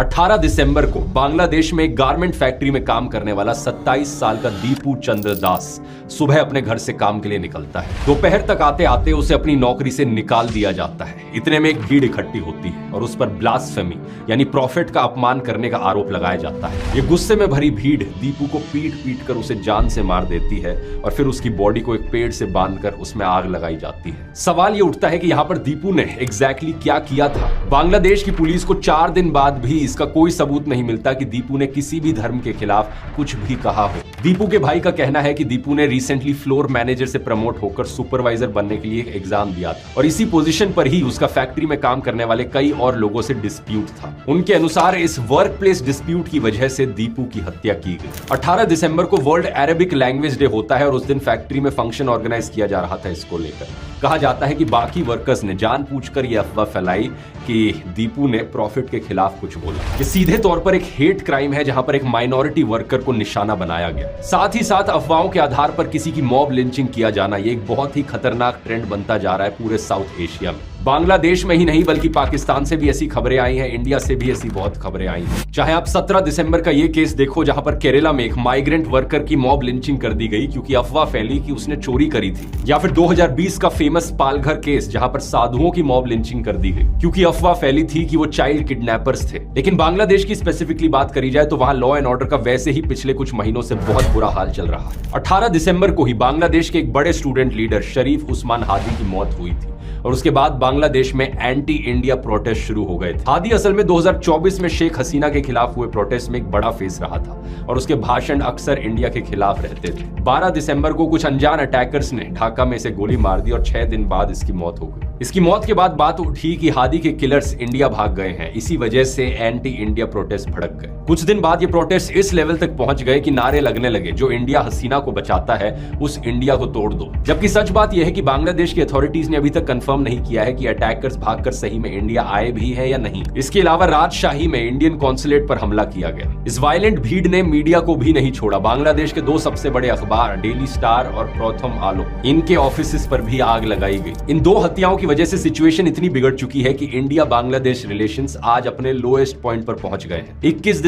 18 दिसंबर को बांग्लादेश में एक गारमेंट फैक्ट्री में काम करने वाला 27 साल का दीपू चंद्र दास सुबह अपने घर से काम के लिए निकलता है। दोपहर तक आते आते उसे अपनी नौकरी से निकाल दिया जाता है। इतने में एक भीड़ इकट्ठी होती है और उस पर ब्लास्फेमी यानी प्रॉफिट का अपमान करने का आरोप लगाया जाता है। ये गुस्से में भरी भीड़ दीपू को पीट पीट कर उसे जान से मार देती है और फिर उसकी बॉडी को एक पेड़ से बांधकर उसमें आग लगाई जाती है। सवाल ये उठता है कि यहाँ पर दीपू ने एग्जैक्टली क्या किया था। बांग्लादेश की पुलिस को 4 दिन बाद भी इसका कोई सबूत नहीं मिलता कि दीपू ने किसी भी धर्म के खिलाफ कुछ भी कहा हो। दीपू के भाई का कहना है कि दीपू ने रिसेंटली फ्लोर मैनेजर से प्रमोट होकर सुपरवाइजर बनने के लिए एक एग्जाम दिया था और इसी पोजीशन पर ही उसका फैक्ट्री में काम करने वाले कई और लोगों से डिस्प्यूट था। उनके अनुसार इस वर्क प्लेस डिस्प्यूट की वजह से दीपू की हत्या की गई। 18 दिसंबर को वर्ल्ड अरेबिक लैंग्वेज डे होता है और उस दिन फैक्ट्री में फंक्शन ऑर्गेनाइज किया जा रहा था। इसको लेकर कहा जाता है कि बाकी वर्कर्स ने जानबूझकर यह अफवाह फैलाई कि दीपू ने प्रॉफिट के खिलाफ कुछ बोला। ये सीधे तौर पर एक हेट क्राइम है जहां पर एक माइनॉरिटी वर्कर को निशाना बनाया गया। साथ ही साथ अफवाहों के आधार पर किसी की मॉब लिंचिंग किया जाना ये एक बहुत ही खतरनाक ट्रेंड बनता जा रहा है पूरे साउथ एशिया में। बांग्लादेश में ही नहीं बल्कि पाकिस्तान से भी ऐसी खबरें आई हैं, इंडिया से भी ऐसी बहुत खबरें आई हैं। चाहे आप 17 दिसंबर का ये केस देखो जहां पर केरला में एक माइग्रेंट वर्कर की मॉब लिंचिंग कर दी गई क्योंकि अफवाह फैली कि उसने चोरी करी थी, या फिर 2020 का फेमस पालघर केस जहां पर साधुओं की मॉब लिंचिंग कर दी गई क्योंकि अफवाह फैली थी कि वो चाइल्ड किडनैपर्स थे। लेकिन बांग्लादेश की स्पेसिफिकली बात करी जाए तो वहां लॉ एंड ऑर्डर का वैसे ही पिछले कुछ महीनों से बहुत बुरा हाल चल रहा है। 18 दिसंबर को ही बांग्लादेश के एक बड़े स्टूडेंट लीडर शरीफ उस्मान हादी की मौत हुई थी और उसके बाद बांग्लादेश में एंटी इंडिया प्रोटेस्ट शुरू हो गए थे। हादी असल में 2024 में शेख हसीना के खिलाफ हुए प्रोटेस्ट में एक बड़ा फेस रहा था और उसके भाषण अक्सर इंडिया के खिलाफ रहते थे। 12 दिसंबर को कुछ अनजान अटैकर्स ने ढाका में इसे गोली मार दी और 6 दिन बाद इसकी मौत हो गई। इसकी मौत के बाद बात उठी कि हादी के किलर्स इंडिया भाग गए हैं, इसी वजह से एंटी इंडिया प्रोटेस्ट भड़क गए। कुछ दिन बाद ये प्रोटेस्ट इस लेवल तक पहुंच गए कि नारे लगने लगे, जो इंडिया हसीना को बचाता है उस इंडिया को तोड़ दो। जबकि सच बात यह है कि बांग्लादेश की अथॉरिटीज ने अभी तक कंफर्म नहीं किया है कि अटैकर्स भागकर सही में इंडिया आए भी हैं या नहीं। इसके अलावा राजशाही में इंडियन कॉन्सुलेट पर हमला किया गया। इस वायलेंट भीड़ ने मीडिया को भी नहीं छोड़ा। बांग्लादेश के 2 सबसे बड़े अखबार डेली स्टार और प्रथम आलो, इनके ऑफिस पर भी आग लगाई गई। इन 2 हत्याओं की वजह से सिचुएशन इतनी बिगड़ चुकी है कि इंडिया बांग्लादेश रिलेशंस आज अपने लोएस्ट पॉइंट पर पहुंच गए हैं। 21